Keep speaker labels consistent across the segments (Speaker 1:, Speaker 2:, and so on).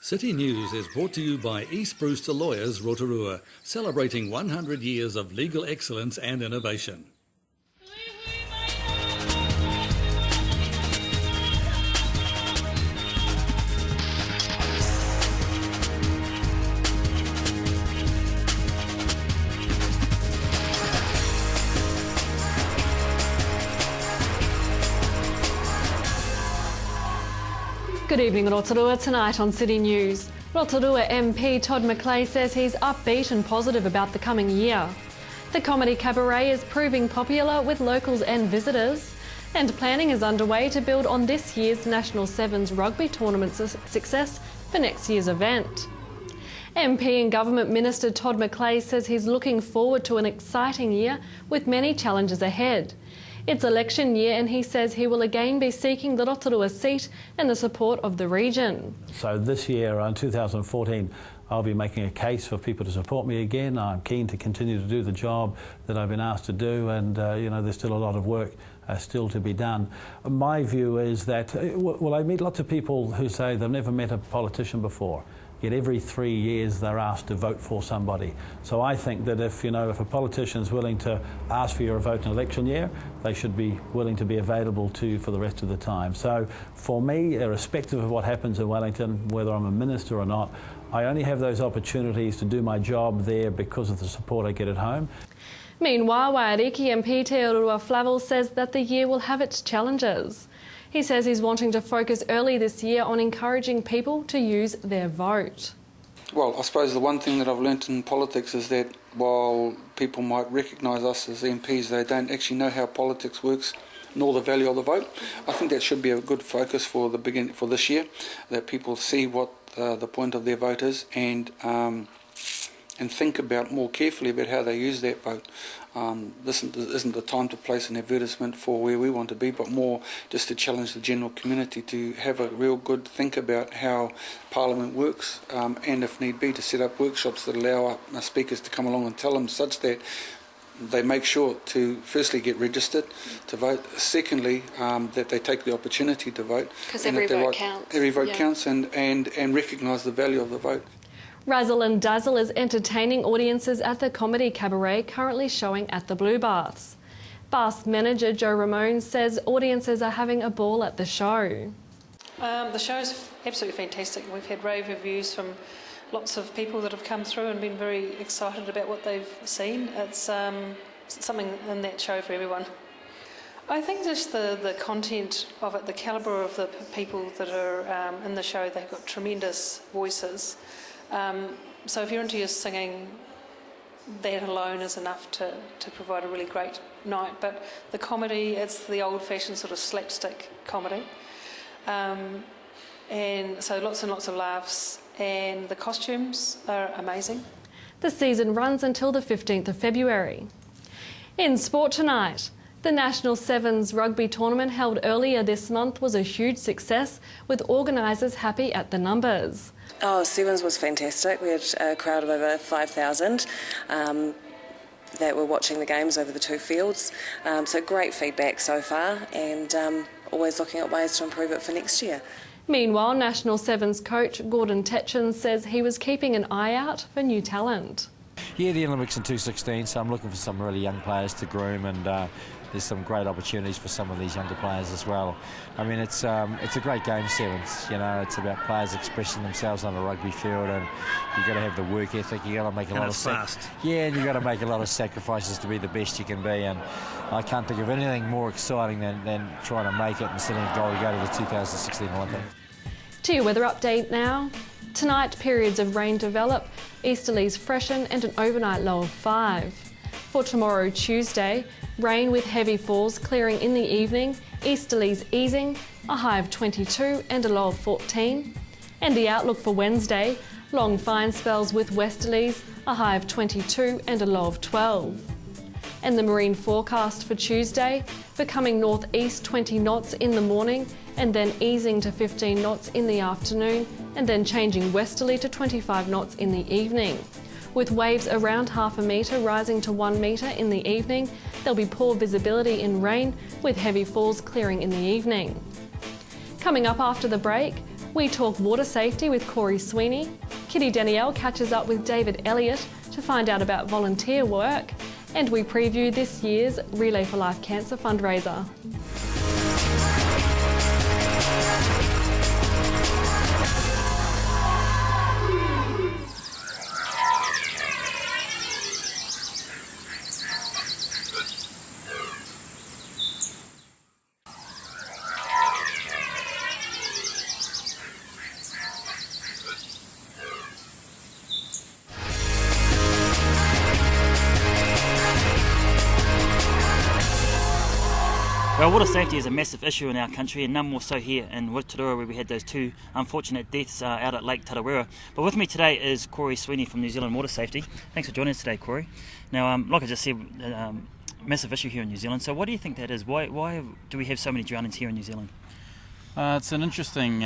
Speaker 1: City News is brought to you by East Brewster Lawyers Rotorua, celebrating 100 years of legal excellence and innovation.
Speaker 2: Good evening, Rotorua. Tonight on City News, Rotorua MP Todd McClay says he's upbeat and positive about the coming year. The comedy cabaret is proving popular with locals and visitors, and planning is underway to build on this year's National Sevens rugby tournament's success for next year's event. MP and Government Minister Todd McClay says he's looking forward to an exciting year with many challenges ahead. It's election year and he says he will again be seeking the Rotorua seat and the support of the region.
Speaker 3: So this year, in 2014, I'll be making a case for people to support me again. I'm keen to continue to do the job that I've been asked to do, and there's still a lot of work still to be done. My view is that, I meet lots of people who say they've never met a politician before. Yet every 3 years they're asked to vote for somebody. So I think that if a politician's willing to ask for your vote in an election year, they should be willing to be available to you for the rest of the time. So for me, irrespective of what happens in Wellington, whether I'm a minister or not, I only have those opportunities to do my job there because of the support I get at home.
Speaker 2: Meanwhile, Waiariki MP Te Urua Flavel says that the year will have its challenges. He says he's wanting to focus early this year on encouraging people to use their vote.
Speaker 4: Well, I suppose the one thing that I've learnt in politics is that while people might recognise us as MPs, they don't actually know how politics works nor the value of the vote. I think that should be a good focus for this year, that people see what the point of their vote is and think about more carefully about how they use that vote. This isn't the time to place an advertisement for where we want to be, but more just to challenge the general community to have a real good think about how Parliament works, and if need be to set up workshops that allow our speakers to come along and tell them, such that they make sure to firstly get registered to vote, secondly that they take the opportunity to vote.
Speaker 2: Because every vote counts.
Speaker 4: Every vote counts, and recognise the value of the vote.
Speaker 2: Razzle and Dazzle is entertaining audiences at the comedy cabaret currently showing at the Blue Baths. Baths manager Joe Ramone says audiences are having a ball at the show.
Speaker 5: The show's absolutely fantastic. We've had rave reviews from lots of people that have come through and been very excited about what they've seen. It's something in that show for everyone. I think just the content of it, the calibre of the people that are in the show, they've got tremendous voices. So if you're into your singing, that alone is enough to provide a really great night. But the comedy, it's the old-fashioned sort of slapstick comedy. And so lots and lots of laughs, and the costumes are amazing.
Speaker 2: The season runs until the 15th of February. In sport tonight, the National Sevens rugby tournament held earlier this month was a huge success, with organisers happy at the numbers.
Speaker 6: Oh, Sevens was fantastic. We had a crowd of over 5,000 that were watching the games over the two fields. So great feedback so far, and always looking at ways to improve it for next year.
Speaker 2: Meanwhile, National Sevens coach Gordon Tetchin says he was keeping an eye out for new talent.
Speaker 7: Yeah, the Olympics in 2016, so I'm looking for some really young players to groom, and there's some great opportunities for some of these younger players as well. I mean, it's a great game, Sevens. It's about players expressing themselves on a rugby field, and you've got to have the work ethic. You've got to make a lot of and you've got to make a lot of sacrifices to be the best you can be. And I can't think of anything more exciting than trying to make it and setting a goal to go to the 2016 Olympics.
Speaker 2: To your weather update now. Tonight, periods of rain develop, easterlies freshen and an overnight low of 5. For tomorrow, Tuesday, rain with heavy falls clearing in the evening, easterlies easing, a high of 22 and a low of 14. And the outlook for Wednesday, long fine spells with westerlies, a high of 22 and a low of 12. And the marine forecast for Tuesday, becoming northeast 20 knots in the morning and then easing to 15 knots in the afternoon and then changing westerly to 25 knots in the evening. With waves around ½ a metre rising to 1 metre in the evening, there'll be poor visibility in rain with heavy falls clearing in the evening. Coming up after the break, We talk water safety with Corey Sweeney. Kitty Danielle catches up with David Elliott to find out about volunteer work. And we preview this year's Relay for Life Cancer fundraiser.
Speaker 8: Well, water safety is a massive issue in our country, and none more so here in Rotorua, where we had those two unfortunate deaths out at Lake Rotorua. But with me today is Corey Sweeney from New Zealand Water Safety. Thanks for joining us today, Corey. Now, like I just said, massive issue here in New Zealand. So what do you think that is? Why do we have so many drownings here in New Zealand?
Speaker 9: It's an interesting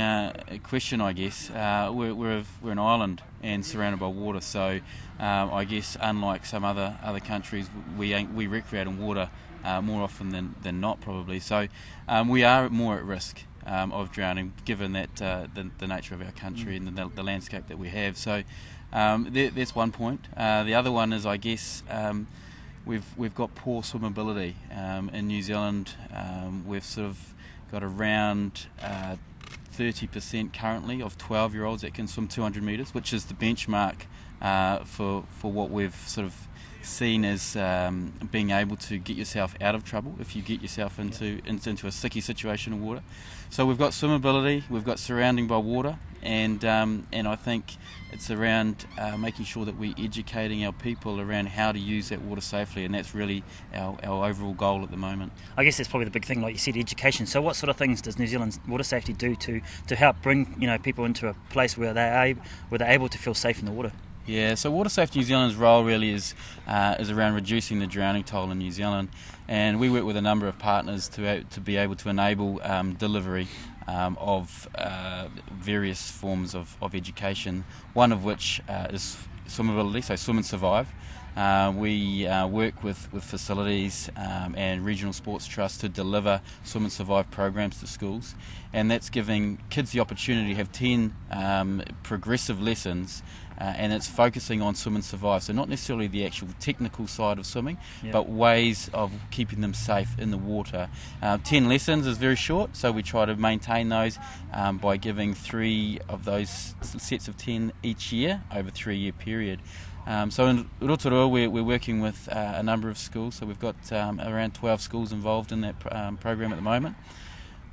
Speaker 9: question, I guess. We're an island and surrounded by water, so I guess unlike some other countries, we recreate in water more often than not, probably. So we are more at risk of drowning, given that the nature of our country and the landscape that we have. So that's one point. The other one is, I guess, we've got poor swimmability in New Zealand. We've sort of got around 30% currently of 12-year-olds that can swim 200 metres, which is the benchmark for what we've sort of seen as being able to get yourself out of trouble if you get yourself into a sticky situation of water. So we've got swimmability, we've got surrounding by water, and I think it's around making sure that we're educating our people around how to use that water safely, and that's really our overall goal at the moment.
Speaker 8: I guess that's probably the big thing, like you said, education. So what sort of things does New Zealand Water Safety do to help bring people into a place where they're able to feel safe in the water?
Speaker 9: Yeah, so Water Safety New Zealand's role really is around reducing the drowning toll in New Zealand, and we work with a number of partners to be able to enable delivery of various forms of education, one of which is swimmability, so swim and survive. We work with facilities and regional sports trusts to deliver swim and survive programs to schools, and that's giving kids the opportunity to have 10 progressive lessons, and it's focusing on swim and survive, so not necessarily the actual technical side of swimming, but ways of keeping them safe in the water. 10 lessons is very short, so we try to maintain those by giving 3 of those sets of 10 each year over a 3-year period. So in Rotorua we're working with a number of schools, so we've got around 12 schools involved in that program at the moment.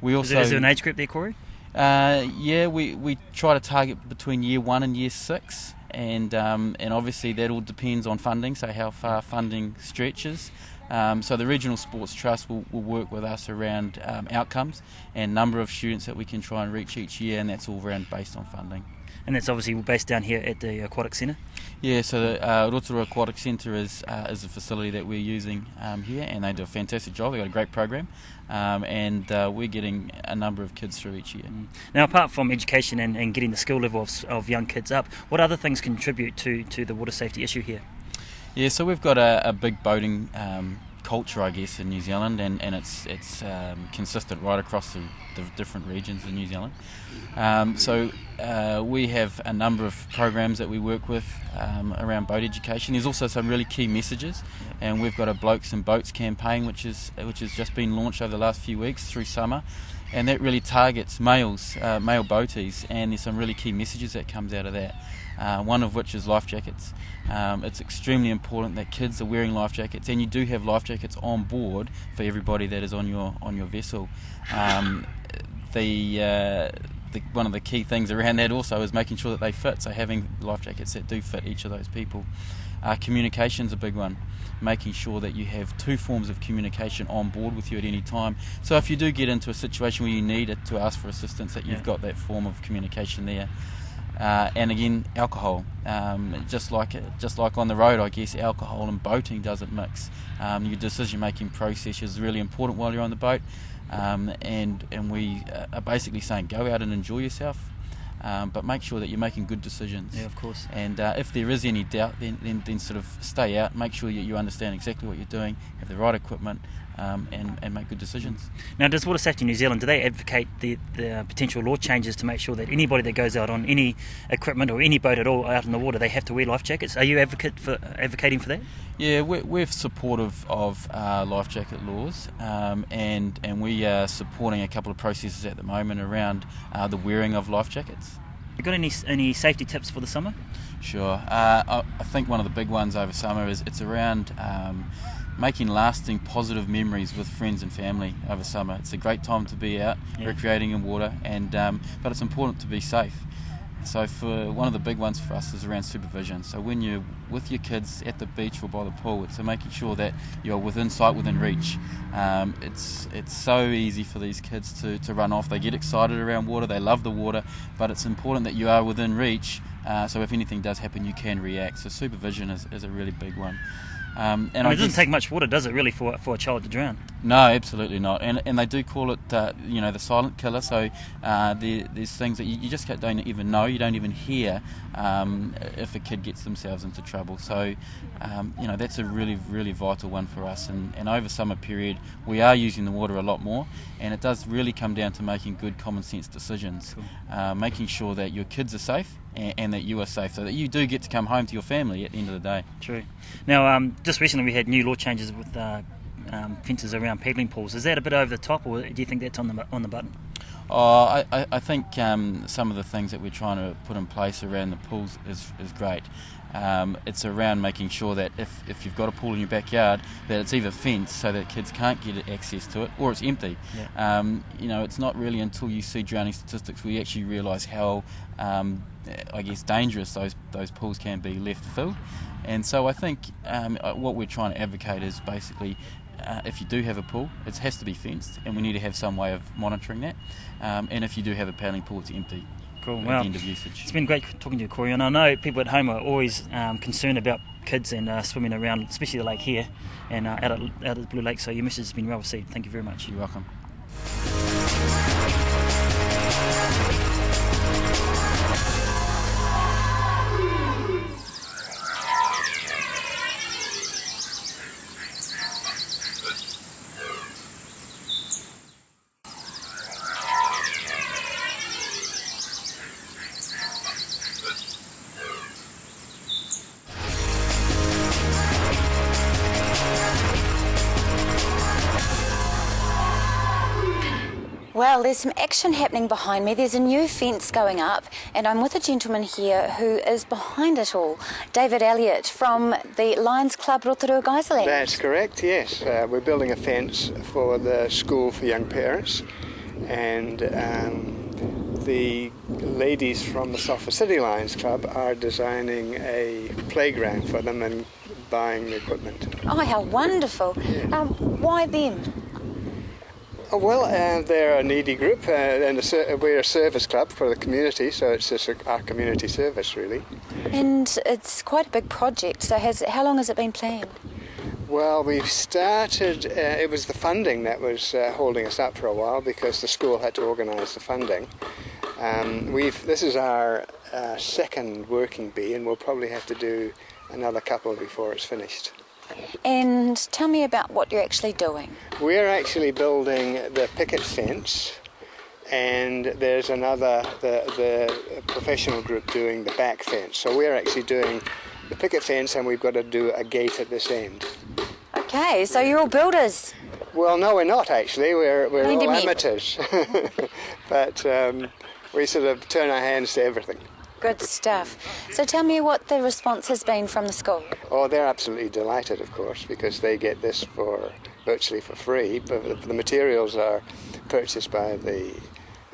Speaker 9: We also,
Speaker 8: is there an age group there, Corey?
Speaker 9: We try to target between year 1 and year 6, and obviously that all depends on funding, so how far funding stretches. So the Regional Sports Trust will work with us around outcomes and number of students that we can try and reach each year, and that's all around based on funding.
Speaker 8: And that's obviously based down here at the Aquatic Centre?
Speaker 9: Yeah, so the Rotorua Aquatic Centre is a facility that we're using here, and they do a fantastic job. They've got a great program, and we're getting a number of kids through each year.
Speaker 8: Now, apart from education and getting the skill level of young kids up, what other things contribute to the water safety issue here? Yeah,
Speaker 9: so we've got a big boating culture, I guess, in New Zealand, and it's consistent right across the different regions in New Zealand. So we have a number of programs that we work with around boat education. There's also some really key messages, and we've got a Blokes and Boats campaign which has just been launched over the last few weeks through summer, and that really targets male boaties, and there's some really key messages that comes out of that. One of which is life jackets. It's extremely important that kids are wearing life jackets, and you do have life jackets on board for everybody that is on your vessel. One of the key things around that also is making sure that they fit, so having life jackets that do fit each of those people. Communication's a big one, making sure that you have 2 forms of communication on board with you at any time, so if you do get into a situation where you need it to ask for assistance, that you've got that form of communication there. And again, alcohol. Just like on the road, I guess, alcohol and boating doesn't mix. Your decision-making process is really important while you're on the boat, and we are basically saying go out and enjoy yourself, but make sure that you're making good decisions.
Speaker 8: Yeah, of course.
Speaker 9: And if there is any doubt, then sort of stay out, make sure you understand exactly what you're doing, have the right equipment, and make good decisions.
Speaker 8: Now, does Water Safety New Zealand, do they advocate the potential law changes to make sure that anybody that goes out on any equipment or any boat at all out in the water, they have to wear life jackets? Are you advocating for that?
Speaker 9: Yeah, we're supportive of life jacket laws, and we are supporting a couple of processes at the moment around the wearing of life jackets.
Speaker 8: You got any safety tips for the summer?
Speaker 9: Sure. I think one of the big ones over summer is it's around making lasting positive memories with friends and family over summer. It's a great time to be out recreating in water, and but it's important to be safe. So for one of the big ones for us is around supervision. So when you're with your kids at the beach or by the pool, it's making sure that you're within sight, within reach. It's so easy for these kids to run off. They get excited around water, they love the water, but it's important that you are within reach, so if anything does happen you can react. So supervision is a really big one.
Speaker 8: And it doesn't take much water, does it, really, for a child to drown?
Speaker 9: No, absolutely not. And they do call it, the silent killer. So there's things that you just don't even know, you don't even hear if a kid gets themselves into trouble. So, that's a really, really vital one for us. And over summer period, we are using the water a lot more. And it does really come down to making good common sense decisions. Cool. Making sure that your kids are safe and that you are safe, so that you do get to come home to your family at the end of the day.
Speaker 8: True. Now, just recently we had new law changes with fences around paddling pools. Is that a bit over the top, or do you think that's on the button?
Speaker 9: I think some of the things that we're trying to put in place around the pools is great. It's around making sure that if you've got a pool in your backyard, that it's either fenced so that kids can't get access to it, or it's empty. Yeah. It's not really until you see drowning statistics where you actually realise how dangerous those pools can be left filled. And so I think what we're trying to advocate is basically, if you do have a pool, it has to be fenced, and we need to have some way of monitoring that. And if you do have a paddling pool, it's empty.
Speaker 8: Cool.
Speaker 9: At
Speaker 8: Well,
Speaker 9: the end of usage.
Speaker 8: It's been great talking to you, Corey, and I know people at home are always concerned about kids and swimming around, especially the lake here and out at the Blue Lake, so your message has been well received. Thank you very much.
Speaker 9: You're welcome.
Speaker 10: Well, there's some action happening behind me. There's a new fence going up, and I'm with a gentleman here who is behind it all, David Elliott from the Lions Club Rotorua Geyserland.
Speaker 11: That's correct, yes. We're building a fence for the school for young parents, and the ladies from the Sulphur City Lions Club are designing a playground for them and buying the equipment.
Speaker 10: Oh, how wonderful.
Speaker 11: Yeah.
Speaker 10: Why them?
Speaker 11: Well, they're a needy group, and we're a service club for the community, so it's just our community service, really.
Speaker 10: And it's quite a big project, so how long has it been planned?
Speaker 11: Well, we've started, it was the funding that was holding us up for a while, because the school had to organise the funding. This is our second working bee, and we'll probably have to do another couple before it's finished.
Speaker 10: And tell me about what you're actually doing.
Speaker 11: We're actually building the picket fence, and there's the professional group doing the back fence. So we're actually doing the picket fence, and we've got to do a gate at this end.
Speaker 10: Okay, so you're all builders.
Speaker 11: Well, no, we're not actually. We're all amateurs. But we sort of turn our hands to everything.
Speaker 10: Good stuff. So tell me what the response has been from the school.
Speaker 11: Oh, they're absolutely delighted, of course, because they get this virtually for free. But the materials are purchased by the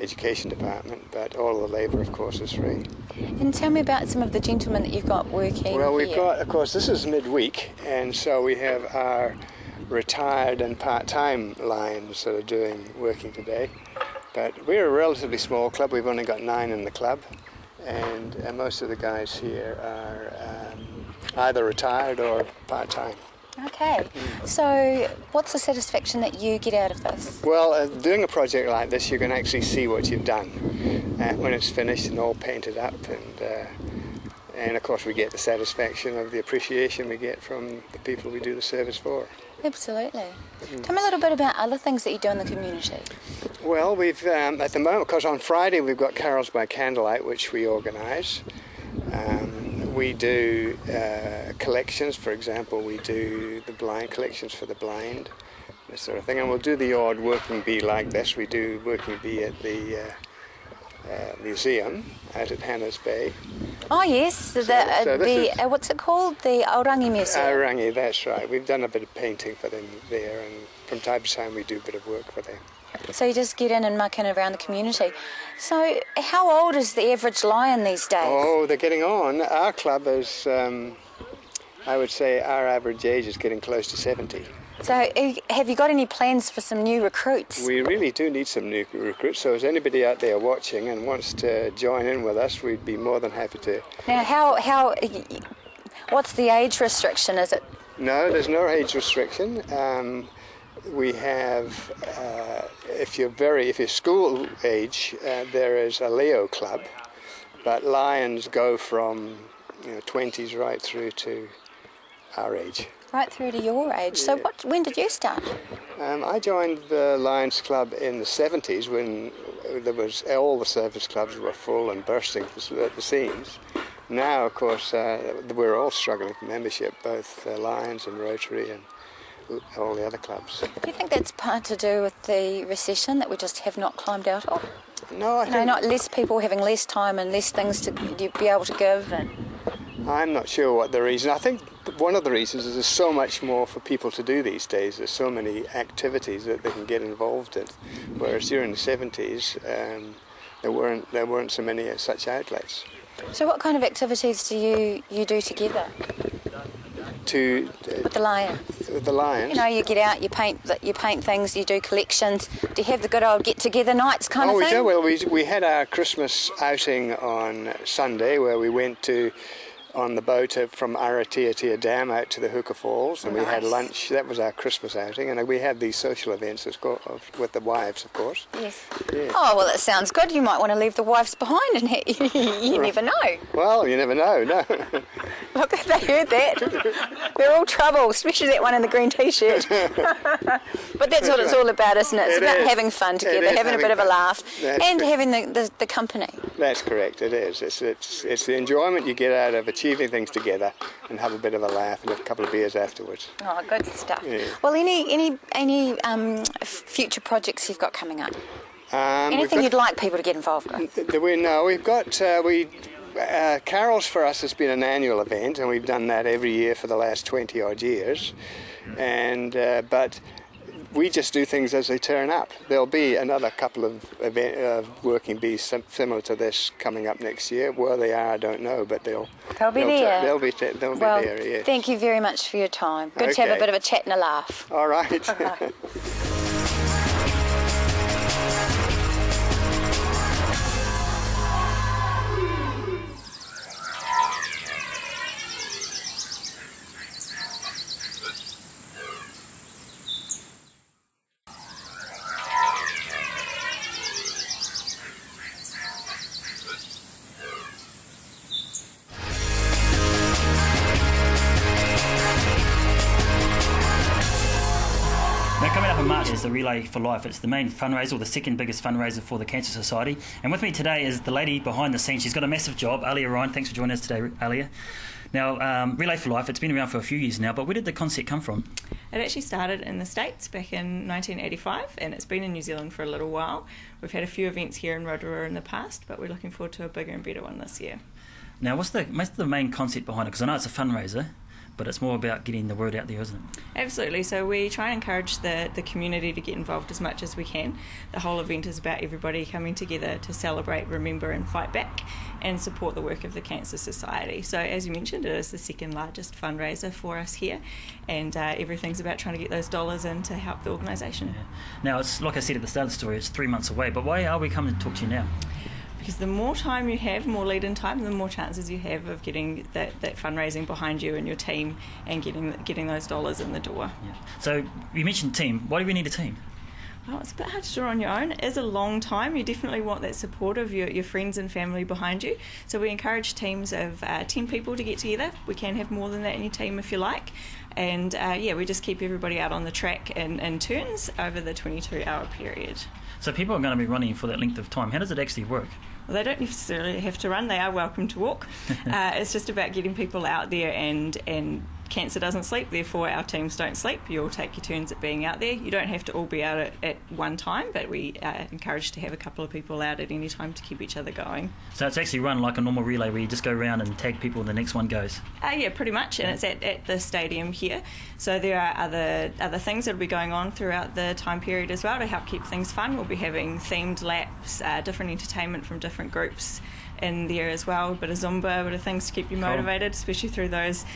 Speaker 11: education department, but all the labour, of course, is free.
Speaker 10: And tell me about some of the gentlemen that you've got working
Speaker 11: Well, we've
Speaker 10: here.
Speaker 11: got, of course, this is midweek, and so we have our retired and part-time lions that are working today. But we're a relatively small club. We've only got 9 in the club. And most of the guys here are either retired or part-time.
Speaker 10: Okay, so what's the satisfaction that you get out of this?
Speaker 11: Well, doing a project like this, you can actually see what you've done when it's finished and all painted up, and And of course we get the satisfaction of the appreciation we get from the people we do the service for.
Speaker 10: Absolutely. Tell me a little bit about other things that you do in the community.
Speaker 11: Well, we've at the moment, because on Friday we've got Carols by Candlelight, which we organise. We do collections, for example, we do the blind collections for the blind, this sort of thing, and we'll do the odd working bee like this. We do working bee at the museum out at Hannah's Bay.
Speaker 10: Oh yes, what's it called? The Aorangi Museum.
Speaker 11: Aorangi, that's right. We've done a bit of painting for them there, and from time to time we do a bit of work for them.
Speaker 10: So you just get in and muck in around the community. So how old is the average lion these days?
Speaker 11: Oh, they're getting on. Our club is, I would say our average age is getting close to 70.
Speaker 10: So have you got any plans for some new recruits?
Speaker 11: We really do need some new recruits, so if anybody out there watching and wants to join in with us, we'd be more than happy to.
Speaker 10: Now, what's the age restriction? Is it?
Speaker 11: No, there's no age restriction. We have, if you're school age, there is a Leo club, but lions go from 20s right through to our age.
Speaker 10: Right through to your age. So when did you start?
Speaker 11: I joined the Lions Club in the 70s when there was all the service clubs were full and bursting at the seams. Now, of course, we're all struggling for membership, both Lions and Rotary and all the other clubs.
Speaker 10: Do you think that's part to do with the recession that we just have not climbed out of?
Speaker 11: No, I think...
Speaker 10: not less people having less time and less things to be able to give?
Speaker 11: I'm not sure what the reason. I think one of the reasons is there's so much more for people to do these days. There's so many activities that they can get involved in, whereas during the 70s there weren't so many such outlets.
Speaker 10: So what kind of activities do you do together? With the lions.
Speaker 11: With the lions.
Speaker 10: You get out, you paint things, you do collections. Do you have the good old get-together nights kind of thing?
Speaker 11: Oh, we do. Well, we had our Christmas outing on Sunday where we went on the boat from Aratiatia Dam out to the Hooker Falls, and we had lunch. That was our Christmas outing, and we had these social events with the wives, of course.
Speaker 10: Yes.
Speaker 11: Yeah.
Speaker 10: Oh, well, it sounds good. You might want to leave the wives behind, and you never know.
Speaker 11: Well, you never know, no.
Speaker 10: Look, they heard that. They're all trouble, especially that one in the green T-shirt. But that's what it's all about, isn't it? It's about having fun together, having a bit of a laugh, and having the company.
Speaker 11: That's correct, it is. It's the enjoyment you get out of achieving things together and have a bit of a laugh and a couple of beers afterwards.
Speaker 10: Oh, good stuff.
Speaker 11: Yeah.
Speaker 10: Well, any future projects you've got coming up? Anything you'd like people to get involved with?
Speaker 11: We've got... Carols for us has been an annual event, and we've done that every year for the last 20 odd years. And but we just do things as they turn up. There'll be another couple of working bees similar to this coming up next year. Where they are, I don't know, but they'll be there. They'll be there. Yes.
Speaker 10: Thank you very much for your time. Good to have a bit of a chat and a laugh.
Speaker 11: All right.
Speaker 8: Now, coming up in March is the Relay for Life. It's the main fundraiser, or the second biggest fundraiser for the Cancer Society. And with me today is the lady behind the scenes. She's got a massive job, Alia Ryan. Thanks for joining us today, Alia. Now, Relay for Life, it's been around for a few years now, but where did the concept come from?
Speaker 12: It actually started in the States back in 1985, and it's been in New Zealand for a little while. We've had a few events here in Rotorua in the past, but we're looking forward to a bigger and better one this year.
Speaker 8: Now, what's the main concept behind it? Because I know it's a fundraiser, but it's more about getting the word out there, isn't it?
Speaker 12: Absolutely. So we try and encourage the community to get involved as much as we can. The whole event is about everybody coming together to celebrate, remember and fight back and support the work of the Cancer Society. So as you mentioned, it is the second largest fundraiser for us here, and everything's about trying to get those dollars in to help the organisation.
Speaker 8: Yeah. Now, it's like I said at the start of the story, it's 3 months away, but why are we coming to talk to you now?
Speaker 12: Because the more time you have, more lead-in time, the more chances you have of getting that fundraising behind you and your team and getting those dollars in the door.
Speaker 8: Yeah. So you mentioned team. Why do we need a team?
Speaker 12: Oh, it's a bit hard to do on your own. It is a long time. You definitely want that support of your friends and family behind you. So we encourage teams of 10 people to get together. We can have more than that in your team if you like. And we just keep everybody out on the track in turns over the 22-hour period.
Speaker 8: So people are going to be running for that length of time. How does it actually work?
Speaker 12: Well, they don't necessarily have to run. They are welcome to walk. It's just about getting people out there, and cancer doesn't sleep, therefore our teams don't sleep. You all take your turns at being out there. You don't have to all be out at one time, but we encourage to have a couple of people out at any time to keep each other going.
Speaker 8: So it's actually run like a normal relay where you just go around and tag people and the next one goes?
Speaker 12: Yeah, pretty much, and it's at the stadium here. So there are other things that will be going on throughout the time period as well to help keep things fun. We'll be having themed laps, different entertainment from different groups in there as well, a bit of Zumba, a bit of things to keep you motivated, especially through those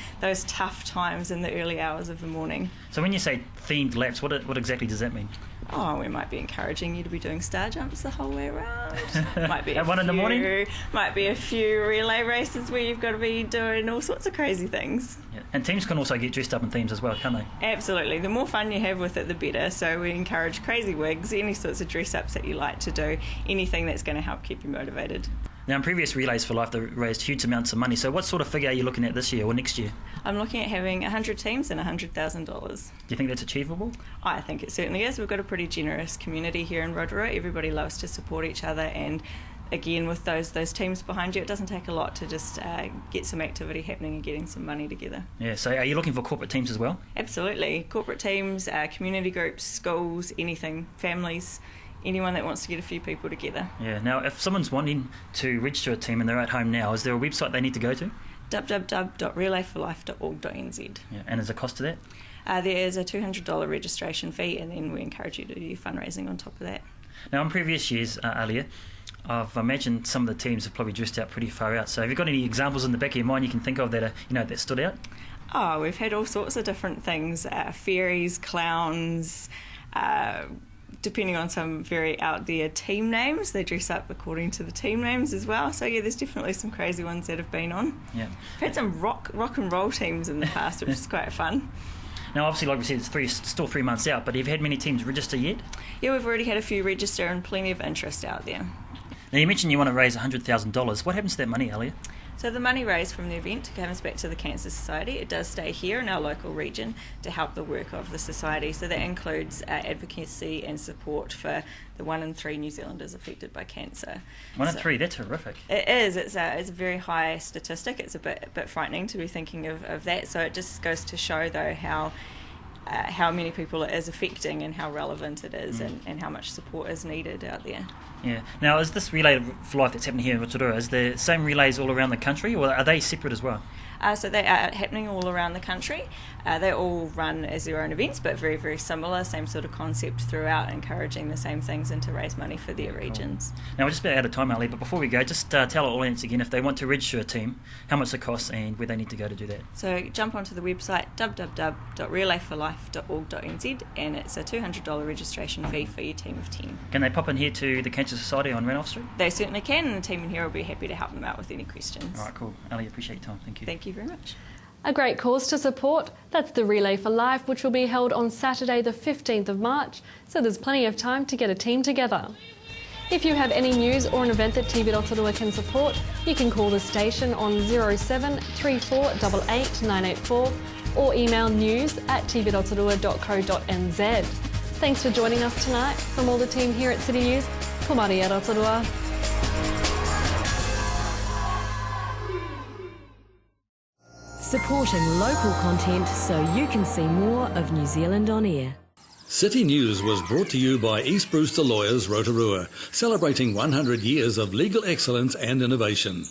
Speaker 12: tough times in the early hours of the morning.
Speaker 8: So when you say themed laps, what exactly does that mean?
Speaker 12: Oh, we might be encouraging you to be doing star jumps the whole way around. Might be
Speaker 8: at 1 in the morning?
Speaker 12: Might be a few relay races where you've got to be doing all sorts of crazy things.
Speaker 8: Yeah. And teams can also get dressed up in themes as well, can't they?
Speaker 12: Absolutely. The more fun you have with it, the better. So we encourage crazy wigs, any sorts of dress-ups that you like to do, anything that's going to help keep you motivated.
Speaker 8: Now, in previous Relays for Life, they raised huge amounts of money. So what sort of figure are you looking at this year or next year?
Speaker 12: I'm looking at having 100 teams and $100,000.
Speaker 8: Do you think that's achievable?
Speaker 12: I think it certainly is. We've got a pretty generous community here in Rotorua. Everybody loves to support each other, and again, with those teams behind you, it doesn't take a lot to just get some activity happening and getting some money together.
Speaker 8: Yeah, so are you looking for corporate teams as well?
Speaker 12: Absolutely. Corporate teams, community groups, schools, anything, families, anyone that wants to get a few people together.
Speaker 8: Yeah. Now, if someone's wanting to register a team and they're at home now, is there a website they need to go to?
Speaker 12: www.relayforlife.org.nz.
Speaker 8: Yeah. And is there a cost to that?
Speaker 12: There is a $200 registration fee, and then we encourage you to do your fundraising on top of that.
Speaker 8: Now, in previous years, Alia, I've imagined some of the teams have probably dressed out pretty far out. So have you got any examples in the back of your mind you can think of that that stood out?
Speaker 12: Oh, we've had all sorts of different things, fairies, clowns, depending on some very out there team names. They dress up according to the team names as well. So yeah, there's definitely some crazy ones that have been on.
Speaker 8: Yeah.
Speaker 12: We've had some rock and roll teams in the past, which is quite fun.
Speaker 8: Now, obviously, like we said, it's still 3 months out, but have you had many teams register yet?
Speaker 12: Yeah, we've already had a few register and plenty of interest out there.
Speaker 8: Now, you mentioned you want to raise $100,000. What happens to that money, Alia?
Speaker 12: So the money raised from the event comes back to the Cancer Society. It does stay here in our local region to help the work of the Society. So that includes advocacy and support for the 1 in 3 New Zealanders affected by cancer.
Speaker 8: 1 in 3, that's horrific.
Speaker 12: It is. It's a very high statistic. It's a bit frightening to be thinking of that. So it just goes to show, though, how many people it is affecting and how relevant it is, and how much support is needed out there.
Speaker 8: Yeah. Now, is this Relay for Life that's happening here in Rotorua, is there the same relays all around the country, or are they separate as well?
Speaker 12: So they are happening all around the country. They all run as their own events, but very, very similar, same sort of concept throughout, encouraging the same things and to raise money for their regions.
Speaker 8: Now, we're just about out of time, Ali, but before we go, just tell our audience again, if they want to register a team, how much it costs and where they need to go to do that.
Speaker 12: So jump onto the website www.relayforlife.org.nz, and it's a $200 registration fee for your team of 10.
Speaker 8: Can they pop in here to the Cancer Society on Randolph Street?
Speaker 12: They certainly can, and the team in here will be happy to help them out with any questions.
Speaker 8: All right, cool. Ali, appreciate your time. Thank you.
Speaker 12: Thank you very much.
Speaker 2: A great cause to support. That's the Relay for Life, which will be held on Saturday the 15th of March, so there's plenty of time to get a team together. If you have any news or an event that TV Rotorua can support, you can call the station on 07 34 88 984 or email news@tvrotorua.co.nz. Thanks for joining us tonight. From all the team here at City News, ko Maria Rotorua.
Speaker 13: Supporting local content so you can see more of New Zealand on air.
Speaker 1: City News was brought to you by East Brewster Lawyers Rotorua, celebrating 100 years of legal excellence and innovation.